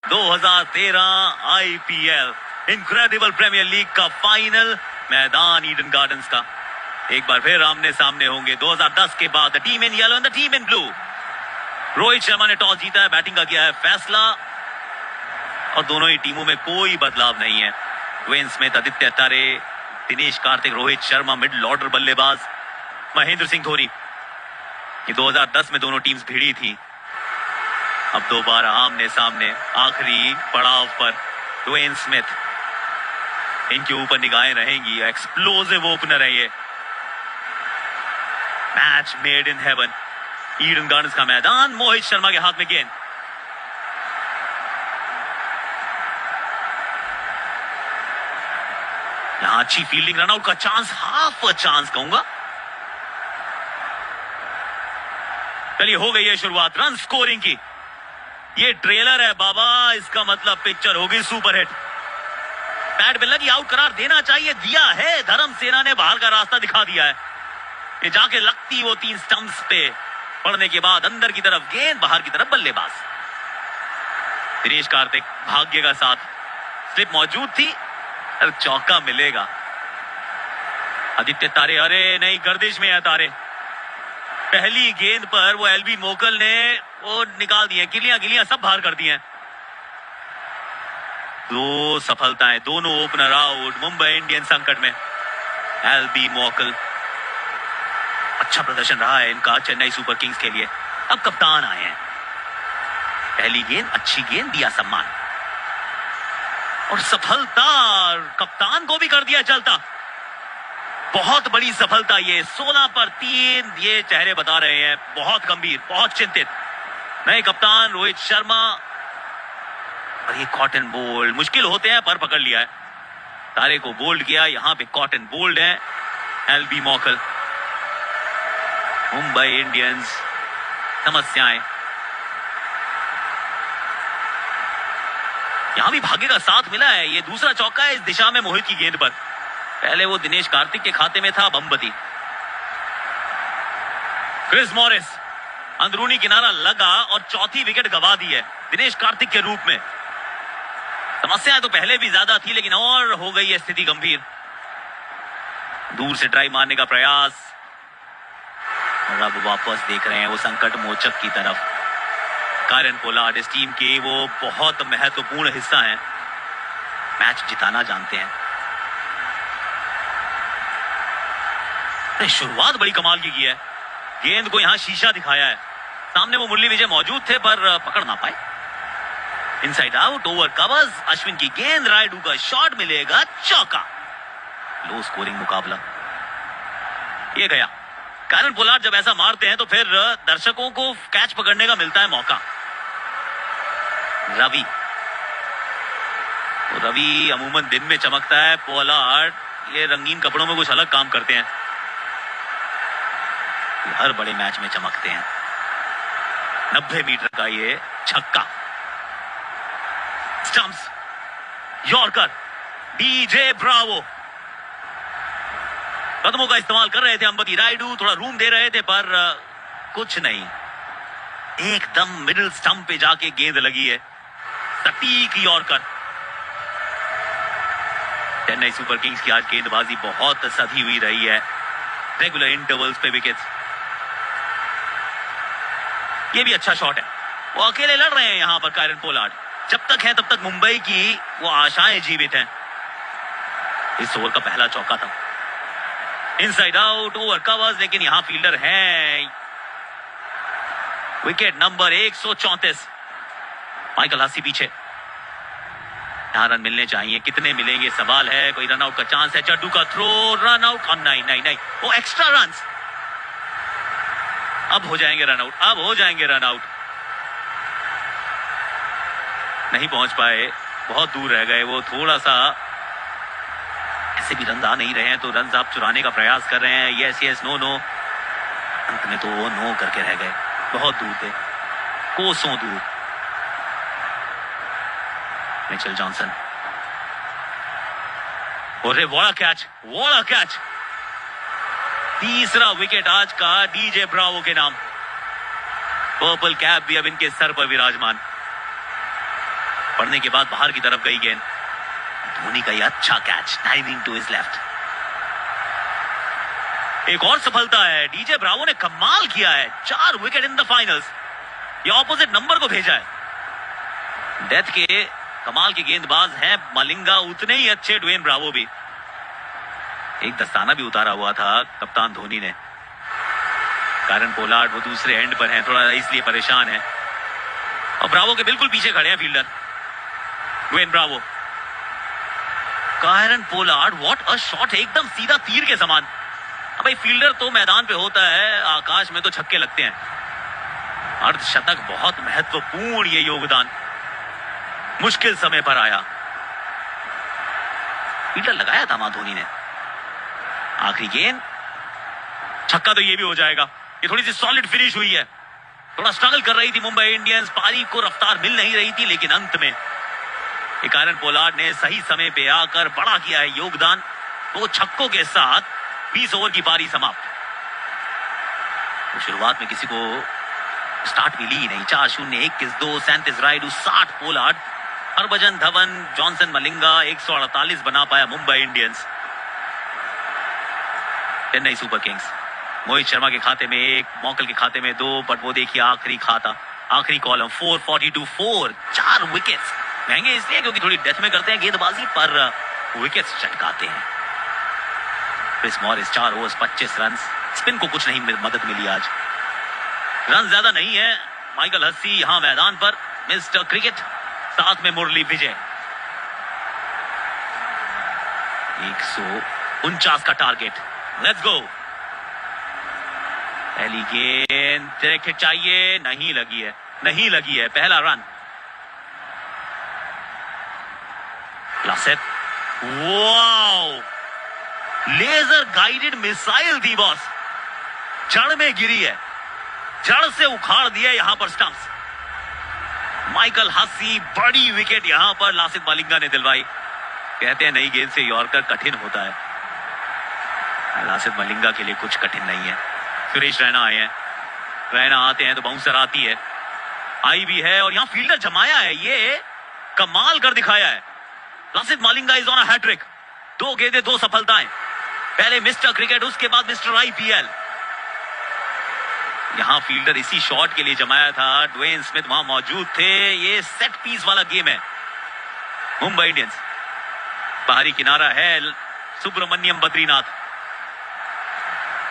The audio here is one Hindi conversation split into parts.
2013 आईपीएल इनक्रेडिबल प्रीमियर लीग का फाइनल मैदान ईडन गार्डन्स का एक बार फिर आमने सामने होंगे 2010 के बाद। The team in yellow and the team in blue. Rohit Sharma ने टॉस जीता है, बैटिंग का किया है फैसला और दोनों ही टीमों में कोई बदलाव नहीं है। ड्वेन स्मिथ, आदित्य तारे, दिनेश कार्तिक, रोहित शर्मा मिडिल ऑर्डर बल्लेबाज, महेंद्र सिंह धोनी। ये 2010 में दोनों टीम्स भिड़ी थी, अब दोबारा आमने सामने आखिरी पड़ाव पर। ड्वेन स्मिथ, इनके ऊपर निगाहें रहेंगी। एक्सप्लोसिव ओपनर है ये। Match made in heaven. Eden gardens का मैदान, मोहित शर्मा के हाथ में गेंद। यहां अच्छी फील्डिंग, रनआउट का चांस, हाफ चांस कहूंगा। चलिए हो गई है शुरुआत रन स्कोरिंग की। ये ट्रेलर है बाबा, इसका मतलब पिक्चर होगी सुपरहिट। पैट मिलर की आउट करार देना चाहिए, दिया है। धर्म सेना ने बाहर का रास्ता दिखा दिया है। ये जाके लगती वो 3 स्टंप्स पे पड़ने के बाद अंदर की तरफ गेंद, बाहर की तरफ बल्लेबाज। दिनेश कार्तिक, भाग्य का साथ, स्लिप मौजूद थी, चौका मिलेगा। आदित्य तारे, अरे नहीं, गर्दिश में है तारे। पहली गेंद पर वो एलबी मोकल ने वो निकाल दिए, गिलियां सब बाहर कर दिए। 2 सफलताएं, दोनों ओपनर आउट। मुंबई इंडियंस संकट में। एलबी मोकल, अच्छा प्रदर्शन रहा है इनका चेन्नई सुपर किंग्स के लिए। अब कप्तान आए हैं। पहली गेंद अच्छी गेंद, दिया सम्मान और सफलता। कप्तान को भी कर दिया चलता। बहुत बड़ी सफलता ये। 16 पर 3। ये चेहरे बता रहे हैं बहुत गंभीर, बहुत चिंतित। नए कप्तान रोहित शर्मा, और ये कॉटन बोल्ड मुश्किल होते हैं पर पकड़ लिया है। तारे को बोल्ड किया, यहां पे कॉटन बोल्ड है। एलबी मोकल। मुंबई इंडियंस समस्याएं। यहां भी भाग्य का साथ मिला है। ये दूसरा चौका है इस दिशा में मोहित की गेंद पर। पहले वो दिनेश कार्तिक के खाते में था, बमबती। क्रिस मॉरिस, अंदरूनी किनारा लगा और चौथी विकेट गंवा दी है दिनेश कार्तिक के रूप में। समस्याएं तो पहले भी ज्यादा थी, लेकिन और हो गई है स्थिति गंभीर। दूर से ड्राइव मारने का प्रयास और अब वापस देख रहे हैं वो संकट मोचक की तरफ। कायरन पोलार्ड इस टीम के वो बहुत महत्वपूर्ण हिस्सा हैं। मैच जिताना जानते हैं। शुरुआत बड़ी कमाल की है। गेंद को यहां शीशा दिखाया है। सामने वो मुरली विजय मौजूद थे पर पकड़ ना पाए। Inside out, over covers. Ashwin की गेंद, रायडू का शॉट, मिलेगा चौका। लो स्कोरिंग मुकाबला ये गया। कायरन पोलार्ड जब ऐसा मारते हैं तो फिर दर्शकों को कैच पकड़ने का मिलता है मौका। रवि अमूमन दिन में चमकता है, पोलार्ड ये रंगीन कपड़ों में कुछ अलग काम करते हैं। हर बड़े मैच में चमकते हैं। 90 मीटर का ये छक्का। Stumps, yorker, DJ Bravo. कदमों का इस्तेमाल कर रहे थे अंबती रायडू, थोड़ा रूम दे रहे थे पर कुछ नहीं। एकदम मिडिल स्टंप पे जाके गेंद लगी है। सटीक यॉर्कर। चेन्नई सुपर किंग्स की आज गेंदबाजी बहुत सधी हुई रही है। रेगुलर इंटरवल्स पे विकेट्स। ये भी अच्छा शॉट है। वो अकेले लड़ रहे हैं यहां पर कायरन पोलार्ड। जब तक है तब तक मुंबई की वो आशाएं जीवित हैं। इस ओवर का पहला चौका था। इनसाइड आउट, ओवर कवर्स, लेकिन यहां फील्डर है। Wicket number 134। माइकल हसी पीछे। यहां रन मिलने चाहिए, कितने मिलेंगे सवाल है। कोई रन आउट का चांस है। चड्डू का थ्रो, रन आउट। नहीं, वो एक्स्ट्रा रन। अब हो जाएंगे रन आउट। नहीं पहुंच पाए, बहुत दूर रह गए वो। थोड़ा सा ऐसे भी रन आ नहीं रहे हैं तो रन आप चुराने का प्रयास कर रहे हैं। Yes, no. अंत में तो वो नो करके रह गए। बहुत दूर थे, कोसों दूर। मिचेल जॉनसन, और बड़ा कैच। तीसरा विकेट आज का डीजे ब्रावो के नाम। पर्पल कैप भी अब इनके सर पर विराजमान। पड़ने के बाद बाहर की तरफ गई गेंद, धोनी का ये अच्छा catch, diving to his left. एक और सफलता है, डीजे ब्रावो ने कमाल किया है, 4 विकेट इन द फाइनल्स। ये ऑपोजिट नंबर को भेजा है। डेथ के कमाल के गेंदबाज हैं मलिंगा, उतने ही अच्छे ड्वेन ब्रावो भी। एक दस्ताना भी उतारा हुआ था कप्तान धोनी ने। कारण पोलार्ड वो दूसरे एंड पर हैं, थोड़ा इसलिए परेशान है, और ब्रावो के बिल्कुल पीछे खड़े हैं फील्डर ड्वेन ब्रावो। कारण पोलार्ड, व्हाट अ शॉट, एकदम सीधा तीर के समान। अब फील्डर तो मैदान पे होता है, आकाश में तो छक्के लगते हैं। अर्धशतक बहुत महत्वपूर्ण ये योगदान, मुश्किल समय पर आया। फील्डर लगाया था धोनी ने। आखिरी गेंद, छक्का तो ये भी हो जाएगा। ये थोड़ी सी सॉलिड फिनिश हुई है। थोड़ा स्ट्रगल कर रही थी मुंबई इंडियंस, पारी को रफ्तार मिल नहीं रही थी, लेकिन अंत में कारण पोलार्ड ने सही समय पे आकर बड़ा किया है योगदान। 2 छक्कों के साथ 20 ओवर की पारी समाप्त। तो शुरुआत में किसी को स्टार्ट भी ली नहीं। 4-0, 21-2, 37 राइडू, 60 पोलार्ड, हरभजन, धवन, जॉनसन, मलिंगा, 148 बना पाया Mumbai Indians. Chennai Super Kings, Mohit Sharma के खाते में 1, मॉकल के खाते में 2, बट वो देखिए आखिरी खाता, आखिरी कॉलम, 442, 4 विकेट्स। महंगे इसलिए क्योंकि थोड़ी डेथ में करते हैं गेंदबाजी, पर विकेट्स चटकाते हैं। Chris Morris 4 overs 25 run. Spin को कुछ नहीं मदद मिली आज। रन ज्यादा नहीं है। माइकल हस्सी यहां मैदान पर, मिस्टर क्रिकेट, साथ में मुरली विजय। 149 का टारगेट। Let's go. पहली गेंद डायरेक्ट हिट चाहिए, नहीं लगी है, नहीं लगी है। पहला run. Lasith, wow, laser guided missile थी बॉस, जड़ में गिरी है, जड़ से उखाड़ दिया यहां पर स्टंप्स। माइकल हस्सी, बड़ी विकेट यहां पर लासित मलिंगा ने दिलवाई। कहते हैं नई गेंद से यॉर्कर कठिन होता है, लासित मलिंगा के लिए कुछ कठिन नहीं है। सुरेश रैना आए हैं, रैना आते हैं तो बाउंसर आती है, आई भी है, और यहां फील्डर जमाया है, ये कमाल कर दिखाया है। Lasith Malinga is on a hattrick. 2 गेंदें 2 सफलताएं। पहले मिस्टर क्रिकेट, उसके बाद मिस्टर आईपीएल। यहां फील्डर इसी शॉट के लिए जमाया था। ड्वेन स्मिथ वहां मौजूद थे। ये सेट पीस वाला गेम है। मुंबई इंडियंस, बाहरी किनारा है सुब्रमण्यम बद्रीनाथ।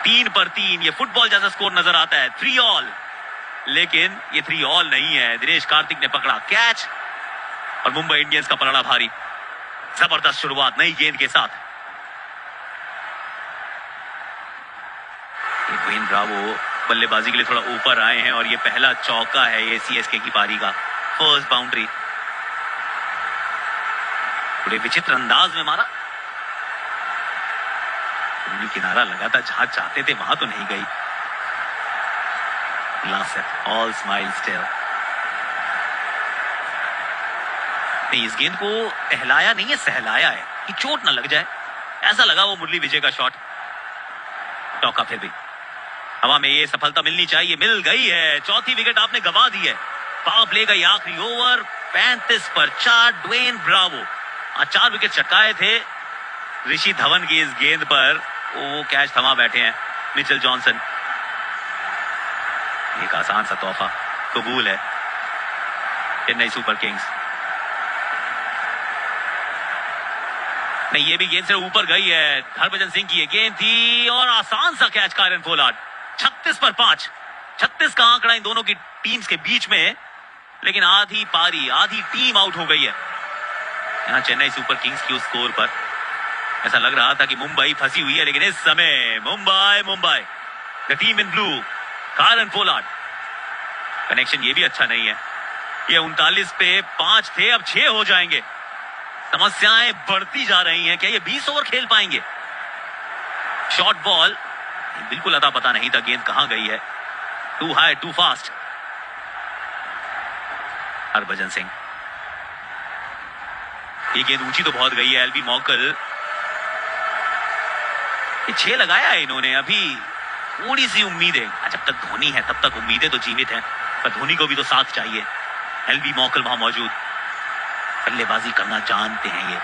3 पर 3, ये फुटबॉल जैसा स्कोर नजर आता है। 3 ऑल, लेकिन ये 3 ऑल नहीं है। दिनेश कार्तिक ने पकड़ा कैच, और मुंबई इंडियंस का पलड़ा भारी। जबरदस्त शुरुआत नई गेंद के साथ। ड्वेन ब्रावो बल्लेबाजी के लिए थोड़ा ऊपर आए हैं, और ये पहला चौका है ये सीएसके की पारी का, फर्स्ट बाउंड्री। बड़े विचित्र अंदाज में मारा। किनारा लगा था, जहां चाहते थे वहां तो नहीं गई। लासेट, ऑल स्माइल स्टिल। नहीं, इस गेंद को टहलाया नहीं है, सहलाया है कि चोट ना लग जाए, ऐसा लगा वो मुरली विजय का शॉट। टॉका फिर भी हवा में, ये सफलता मिलनी चाहिए, मिल गई है। 4थी विकेट आपने गंवा दी है। पावर प्ले का ये आखिरी ओवर, 35 पर 4, ड्वेन ब्रावो। 4 विकेट चटकाए थे ऋषि धवन की इस गेंद पर, वो कैच थमा बैठे हैं मिचेल जॉनसन। एक आसान सा तोहफा कबूल है चेन्नई सुपर किंग्स। नहीं, ये भी गेंद से ऊपर गई है। हरभजन सिंह की ये गेंद थी, और आसान सा कैच कारण पोलार्ड। 36 पर 5, 36 का आंकड़ा इन दोनों की टीम्स के बीच में, लेकिन आधी पारी, आधी टीम आउट हो गई है यहां चेन्नई सुपर किंग्स की उस स्कोर पर। ऐसा लग रहा था कि मुंबई फंसी हुई है, लेकिन इस समय Mumbai the team in blue, कारण पोलार्ड। कनेक्शन ये भी अच्छा नहीं है। ये 39 पे 5 थे, अब 6 हो जाएंगे। समस्याएं बढ़ती जा रही हैं। क्या ये 20 ओवर खेल पाएंगे? शॉर्ट बॉल, बिल्कुल अता पता नहीं था गेंद कहां गई है। Too high, too fast. Harbhajan Singh, ये गेंद ऊंची तो बहुत गई है। एलबी मॉकल, ये 6 लगाया है इन्होंने। अभी थोड़ी सी उम्मीद है, जब तक धोनी है तब तक उम्मीदें तो जीवित हैं, पर धोनी को भी तो साथ चाहिए। एलबी मॉकल वहां मौजूद। बल्लेबाजी करना जानते हैं ये।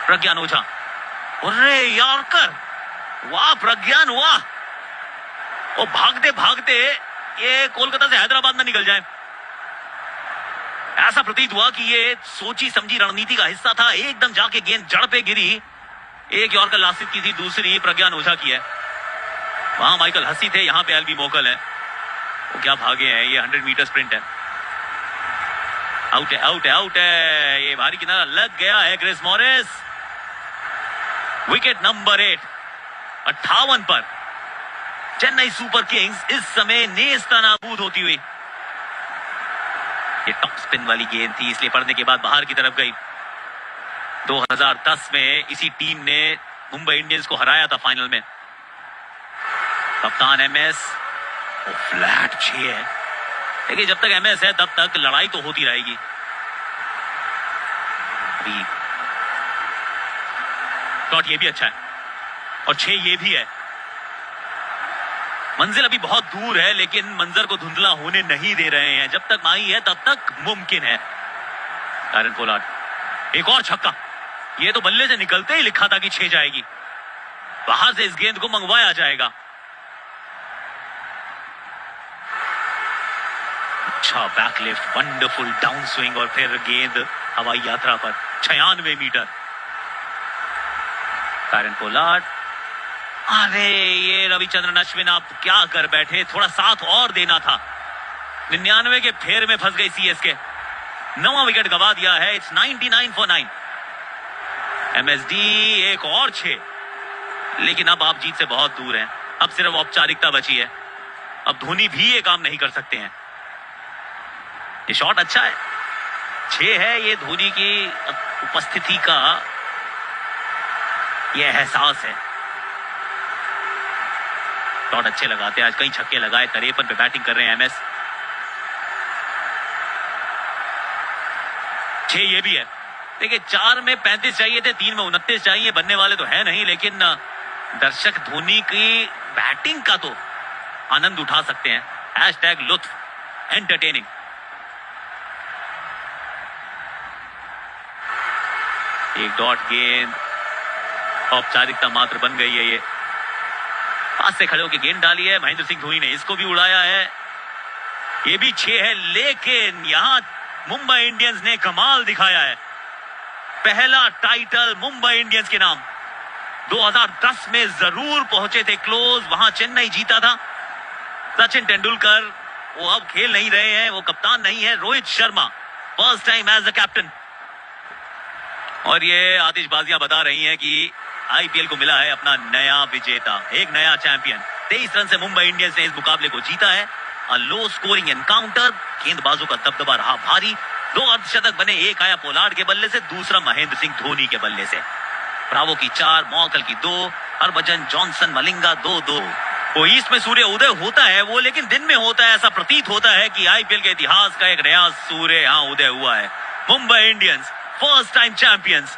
प्रज्ञान ओझा, अरे यॉर्कर, वाह प्रज्ञान वाह। और भागते भागते ये कोलकाता से हैदराबाद में निकल जाए। ऐसा प्रतीत हुआ कि ये सोची समझी रणनीति का हिस्सा था। एकदम जाके गेंद जड़ पे गिरी। एक यॉर्कर लासित की थी, दूसरी प्रज्ञान ओझा की है। वहां माइकल हसी थे, यहाँ पे एलबी मोकल है। वो क्या भागे हैं, ये 100 मीटर स्प्रिंट है। आउट है, आउट है, आउट है। ये भारी किनारा लग गया है क्रिस मॉरिस। विकेट नंबर 8, 58 पर चेन्नई सुपर किंग्स इस समय नेस्तनाबूद होती हुई। ये टॉप स्पिन वाली गेंद थी, इसलिए पड़ने के बाद बाहर की तरफ गई। 2010 में इसी टीम ने मुंबई इंडियंस को हराया था फाइनल में। कप्तान एमएस, फ्लैट 6 है। देखिए जब तक एमएस है तब तक लड़ाई तो होती रहेगी। अभी शॉट ये भी अच्छा है और 6 ये भी है। मंजिल अभी बहुत दूर है, लेकिन मंजर को धुंधला होने नहीं दे रहे हैं। जब तक माही है तब तक मुमकिन है। टायरन पोलार्ड, एक और छक्का। ये तो बल्ले से निकलते ही लिखा था कि 6 जाएगी। बाहर से इस गेंद को मंगवाया जाएगा। अच्छा बैकलिफ्ट, वंडरफुल डाउन स्विंग और फिर गेंद हवाई यात्रा पर 96 मीटर। टायरन पोलार्ड, अरे ये रविचंद्रन अश्विन आप क्या कर बैठे, थोड़ा साथ और देना था। 99 के फेर में फंस गई सीएसके। 9वां विकेट गवा दिया है। It's 99 for 9। एमएसडी एक और 6, लेकिन अब आप जीत से बहुत दूर हैं। अब सिर्फ औपचारिकता बची है। अब धोनी भी ये काम नहीं कर सकते हैं। ये शॉट अच्छा है, 6 है। ये धोनी की उपस्थिति का ये एहसास है। शॉट अच्छे लगाते हैं, आज कई छक्के लगाए। 53 पे बैटिंग कर रहे हैं एमएस। 6 ये भी है। देखिए 4 में 35 चाहिए थे, 3 में 29 चाहिए। बनने वाले तो है नहीं, लेकिन दर्शक धोनी की बैटिंग का तो आनंद उठा सकते हैं। हैशटैग लुत्फ, एंटरटेनिंग। एक डॉट गेंद, औपचारिकता मात्र बन गई है। ये पास से खड़े होकर गेंद डाली है महेंद्र सिंह धोनी ने, इसको भी उड़ाया है। ये भी 6 है, लेकिन यहां मुंबई इंडियंस ने कमाल दिखाया है। पहला टाइटल मुंबई इंडियंस के नाम। 2010 में जरूर पहुंचे थे क्लोज, वहां चेन्नई जीता था। सचिन तेंदुलकर वो अब खेल नहीं रहे हैं, वो कप्तान नहीं है। Rohit Sharma first time as the captain. और ये आतिशबाजियां बता रही हैं कि आईपीएल को मिला है अपना नया विजेता, एक नया चैंपियन। 23 रन से मुंबई इंडियंस ने इस मुकाबले को जीता है। लो स्कोरिंग एनकाउंटर, गेंदबाजों का दबदबा रहा भारी। 2 अर्धशतक बने, एक आया पोलार्ड के बल्ले से, दूसरा महेंद्र सिंह धोनी के बल्ले से। ब्रावो की 4, मॉकल की 2, हरभजन, जॉनसन, मलिंगा 2-2। वो ईस्ट में सूर्य उदय होता है वो, लेकिन दिन में होता है। ऐसा प्रतीत होता है कि आईपीएल के इतिहास का एक नया सूर्य यहाँ उदय हुआ है। Mumbai Indians first time champions.